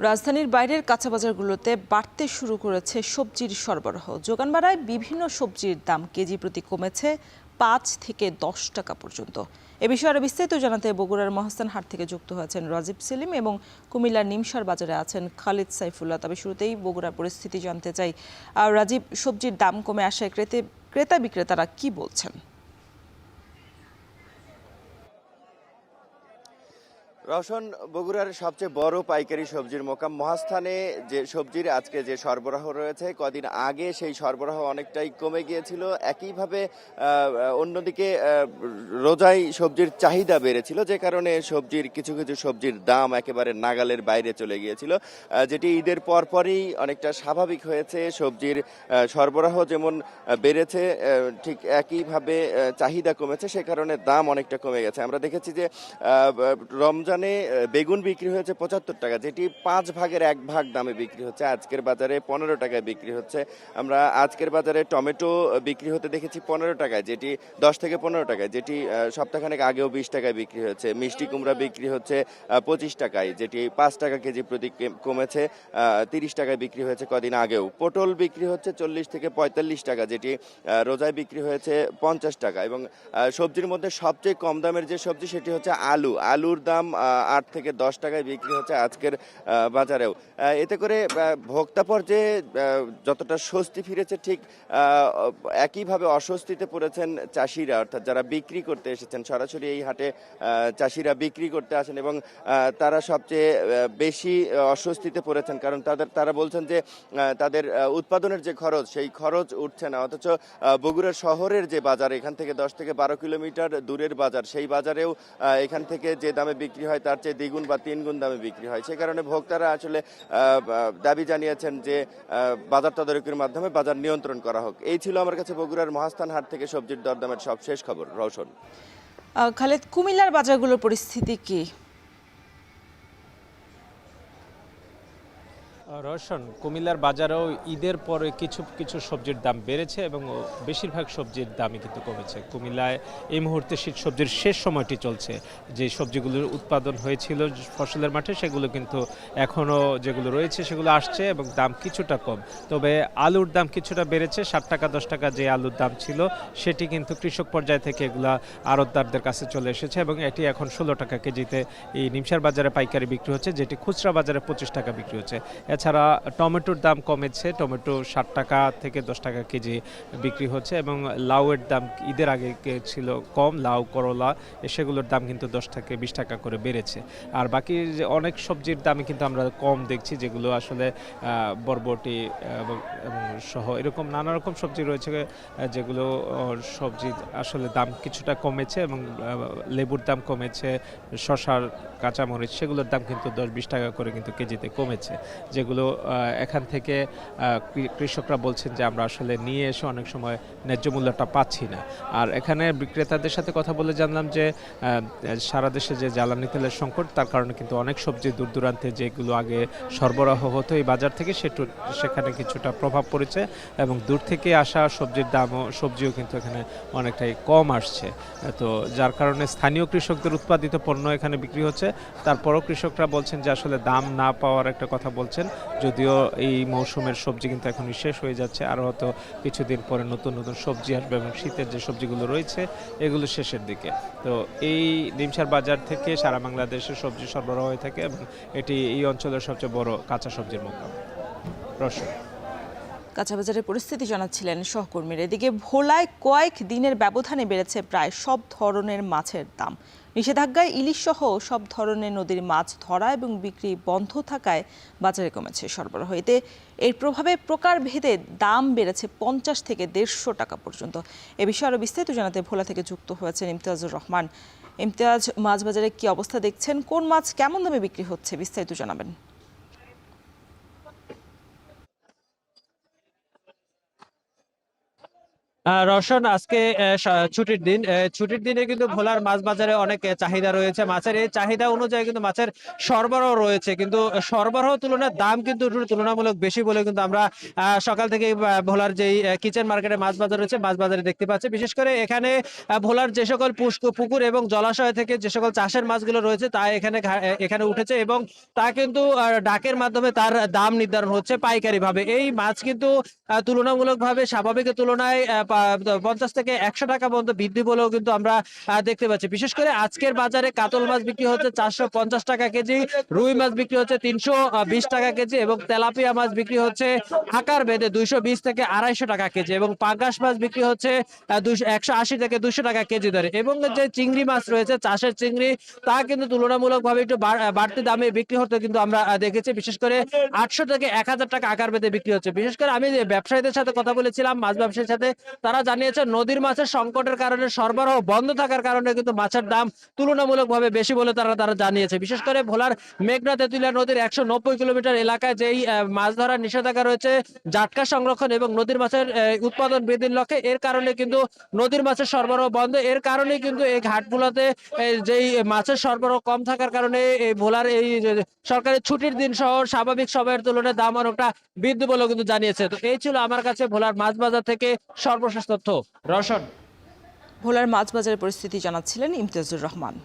রাজধানীর বাইরের কাঁচা বাজারগুলোতে বাড়তে শুরু করেছে সবজির সরবরাহ। যোগান বাড়ায় বিভিন্ন সবজির দাম কেজি প্রতি কমেছে ৫ থেকে ১০ টাকা পর্যন্ত। এ বিষয়ে আরো বিস্তারিত জানাতে বগুড়ার মহাস্থান হাট থেকে যুক্ত হয়েছেন রাজীব সেলিম এবং কুমিল্লার নিমসার বাজারে আছেন খালিদ সাইফুল্লাহ। তবে শুরুতেই বগুড়ার পরিস্থিতি জানতে চাই। রাজীব, সবজির দাম কমে আসায় ক্রেতা বিক্রেতারা কি বলছেন? রওশন, বগুড়ার সবচেয়ে বড় পাইকারি সবজির মোকাম মহাস্থানে যে সবজির আজকে যে সরবরাহ রয়েছে, কদিন আগে সেই সরবরাহ অনেকটাই কমে গিয়েছিল। একইভাবে অন্যদিকে রোজায় সবজির চাহিদা বেড়েছিল, যে কারণে সবজির কিছু কিছু সবজির দাম একেবারে নাগালের বাইরে চলে গিয়েছিল, যেটি ঈদের পরপরই অনেকটা স্বাভাবিক হয়েছে। সবজির সরবরাহ যেমন বেড়েছে, ঠিক একইভাবে চাহিদা কমেছে, সে কারণে দাম অনেকটা কমে গেছে। আমরা দেখেছি যে রমজানে বেগুন বিক্রি হয়েছে ৭৫ টাকা, যেটি ৫ ভাগের ১ ভাগ দামে বিক্রি হচ্ছে আজকের বাজারে ১৫ টাকায় বিক্রি হচ্ছে। আমরা আজকের বাজারে টমেটো বিক্রি হতে দেখেছি ১৫ টাকায়, যেটি ১০ থেকে ১৫ টাকায়, যেটি সপ্তাহখানেক আগেও ২০ টাকায় বিক্রি হয়েছে। মিষ্টি কুমড়া বিক্রি হচ্ছে ২৫ টাকায়, যেটি ৫ টাকা কেজি প্রতি কমেছে, ৩০ টাকায় বিক্রি হয়েছে কদিন আগেও। পটল বিক্রি হচ্ছে ৪০ থেকে ৪৫ টাকা, যেটি রোজায় বিক্রি হয়েছে ৫০ টাকা। এবং সবজির মধ্যে সবচেয়ে কম দামের যে সবজি সেটি হচ্ছে আলুর দাম ৮ থেকে ১০ টাকায় বিক্রি হচ্ছে আজকের বাজারেও। এতে করে ভোক্তা পর্যায়ে যতটা স্বস্তি ফিরেছে, ঠিক একইভাবে অস্বস্তিতে পড়েছেন চাষিরা, অর্থাৎ যারা বিক্রি করতে এসেছেন সরাসরি এই হাটে। চাষিরা বিক্রি করতে আসেন এবং তারা সবচেয়ে বেশি অস্বস্তিতে পড়েছেন, কারণ তারা বলছেন যে তাদের উৎপাদনের যে খরচ, সেই খরচ উঠছে না। অথচ বগুড়া শহরের যে বাজার, এখান থেকে ১০ থেকে ১২ কিলোমিটার দূরের বাজার, সেই বাজারেও এখান থেকে যে দামে বিক্রি হয় তার চেয়ে দ্বিগুণ বা তিনগুণ দামে বিক্রি হয়। সে কারণে ভোক্তারা আসলে দাবি জানিয়েছেন যে বাজার তদারকির মাধ্যমে বাজার নিয়ন্ত্রণ করা হোক। এই ছিল আমার কাছে বগুড়ার মহাস্থান হাট থেকে সবজির দরদামের সব শেষ খবর। রওশন। খালেদ, কুমিল্লার বাজারগুলোর পরিস্থিতি কি? রওশন, কুমিল্লার বাজারেও ঈদের পরে কিছু কিছু সবজির দাম বেড়েছে এবং বেশিরভাগ সবজির দামই কিন্তু কমেছে। কুমিল্লায় এই মুহূর্তে শীত সবজির শেষ সময়টি চলছে। যে সবজিগুলোর উৎপাদন হয়েছিল ফসলের মাঠে, সেগুলো কিন্তু এখনও যেগুলো রয়েছে সেগুলো আসছে এবং দাম কিছুটা কম। তবে আলুর দাম কিছুটা বেড়েছে। ৭ টাকা ১০ টাকা যে আলুর দাম ছিল, সেটি কিন্তু কৃষক পর্যায় থেকে এগুলা আড়তদারদের কাছে চলে এসেছে এবং এটি এখন ১৬ টাকা কেজিতে এই নিমসার বাজারে পাইকারি বিক্রি হচ্ছে, যেটি খুচরা বাজারে ২৫ টাকা বিক্রি হচ্ছে। এছাড়া টমেটোর দাম কমেছে, টমেটো ৬০ টাকা থেকে ১০ টাকা কেজি বিক্রি হচ্ছে এবং লাউয়ের দাম ঈদের আগে ছিল কম, লাউ করলা সেগুলোর দাম কিন্তু ১০ থেকে ২০ টাকা করে বেড়েছে। আর বাকি অনেক সবজির দামই কিন্তু আমরা কম দেখছি, যেগুলো আসলে বরবটি এবং সহ এরকম নানা রকম সবজি রয়েছে, যেগুলো সবজি আসলে দাম কিছুটা কমেছে এবং লেবুর দাম কমেছে, শসার, কাঁচামরিচ সেগুলোর দাম কিন্তু ১০-২০ টাকা করে কিন্তু কেজিতে কমেছে, যেগুলো এখান থেকে কৃষকরা বলছেন যে আমরা আসলে নিয়ে এসে অনেক সময় ন্যায্য মূল্যটা পাচ্ছি না। আর এখানে বিক্রেতাদের সাথে কথা বলে জানলাম যে সারা দেশে যে জ্বালানি তেলের সংকট, তার কারণে কিন্তু অনেক সবজি দূর দূরান্তে যেগুলো আগে সরবরাহ হতো এই বাজার থেকে, সেখানে কিছুটা প্রভাব পড়েছে এবং দূর থেকে আসা সবজির সবজিও কিন্তু এখানে অনেকটাই কম আসছে। তো যার কারণে স্থানীয় কৃষকদের উৎপাদিত পণ্য এখানে বিক্রি হচ্ছে। তারপরও কৃষকরা বলছেন যে আসলে দাম না পাওয়ার একটা কথা বলছেন, যদিও এই মৌসুমের সবজি কিন্তু এখনই শেষ হয়ে যাচ্ছে, আরও হয়তো কিছুদিন পরে নতুন নতুন সবজি আসবে এবং শীতের যে সবজিগুলো রয়েছে এগুলো শেষের দিকে। তো এই নিমসার বাজার থেকে সারা বাংলাদেশের সবজি সরবরাহ হয়ে থাকে এবং এটি এই অঞ্চলের সবচেয়ে বড় কাঁচা সবজির মোকাম। রওশন। কাঁচা বাজারের পরিস্থিতি জানাচ্ছিলেন সহকর্মীর। এদিকে ভোলায় কয়েক দিনের ব্যবধানে বেড়েছে প্রায় সব ধরনের মাছের দাম। নিষেধাজ্ঞায় ইলিশ সহ সব ধরনের নদীর মাছ ধরা এবং বিক্রি বন্ধ থাকায় বাজারে কমেছে সরবরাহ। এতে এর প্রভাবে প্রকারভেদে দাম বেড়েছে ৫০ থেকে ১৫০ টাকা পর্যন্ত। এ বিষয়ে আরও বিস্তারিত জানাতে ভোলা থেকে যুক্ত হয়েছেন ইমতিয়াজুর রহমান। ইমতিয়াজ, মাছ বাজারে কি অবস্থা দেখছেন? কোন মাছ কেমন দামে বিক্রি হচ্ছে, বিস্তারিত জানাবেন। রওশন, আজকে ছুটির দিন। ছুটির দিনে কিন্তু ভোলার মাছ বাজারে অনেক চাহিদা রয়েছে মাছের। এই চাহিদা অনুযায়ী কিন্তু মাছের সরবরাহ রয়েছে, কিন্তু সরবরাহ তুলনায় দাম কিন্তু একটু তুলনামূলক বেশি বলে কিন্তু আমরা সকাল থেকে ভোলার যেই কিচেন মার্কেটে মাছ বাজার রয়েছে মাছ বাজারে দেখতে পাচ্ছি। বিশেষ করে এখানে ভোলার যে সকল পুকুর এবং জলাশয় থেকে যে সকল চাষের মাছগুলো রয়েছে তা এখানে উঠেছে এবং তা কিন্তু ডাকের মাধ্যমে তার দাম নির্ধারণ হচ্ছে পাইকারি ভাবে। এই মাছ কিন্তু তুলনামূলকভাবে স্বাভাবিকের তুলনায় 50 থেকে 100 টাকা পর্যন্ত বৃদ্ধি বলেও কিন্তু আমরা দেখতে পাচ্ছি। বিশেষ করে আজকের বাজারে কাতল মাছ বিক্রি হচ্ছে 450 টাকা কেজি, রুই মাছ বিক্রি হচ্ছে 320 টাকা কেজি এবং তেলাপিয়া মাছ বিক্রি হচ্ছে আকার ভেদে 220 থেকে 250 টাকা কেজি এবং পাঙ্গাস মাছ বিক্রি হচ্ছে 180 থেকে 200 টাকা কেজি দরে। এবং যে চিংড়ি মাছ রয়েছে চাষের চিংড়ি তা কিন্তু তুলনামূলকভাবে একটু বাড়তি দামে বিক্রি হতে কিন্তু আমরা দেখেছি। বিশেষ করে 800 থেকে 1000 টাকা আকার ভেদে বিক্রি হচ্ছে। বিশেষ করে আমি যে ব্যবসায়ীদের সাথে কথা বলেছিলাম, মাছ ব্যবসায়ীর সাথে, তারা জানিয়েছে নদীর মাছের সংকটের কারণে, সরবরাহ বন্ধ থাকার কারণে কিন্তু মাছের দাম তুলনামূলকভাবে বেশি বলে তারা জানিয়েছে। বিশেষ করে ভোলার মেঘনা তেঁতুলিয়া নদীর 190 কিলোমিটার এলাকায় যেই মাছ ধরার নিষেধাজ্ঞা রয়েছে জাটকা সংরক্ষণ এবং নদীর মাছের উৎপাদন বৃদ্ধির লক্ষ্যে, এর কারণে কিন্তু নদীর মাছের সরবরাহ বন্ধ। এর কারণে কিন্তু এই ঘাটগুলোতে যেই মাছের সরবরাহ কম থাকার কারণে এই ভোলার এই সরকারি ছুটির দিন সহ স্বাভাবিক সময়ের তুলনায় দাম অনেকটা বৃদ্ধি বলেও কিন্তু জানিয়েছে। তো এই ছিল আমার কাছে ভোলার মাছ বাজার থেকে সর্বশেষ তথ্য। রওশন। ভোলার মাছ বাজারের পরিস্থিতি জানাচ্ছিলেন ইমতিয়াজুর রহমান।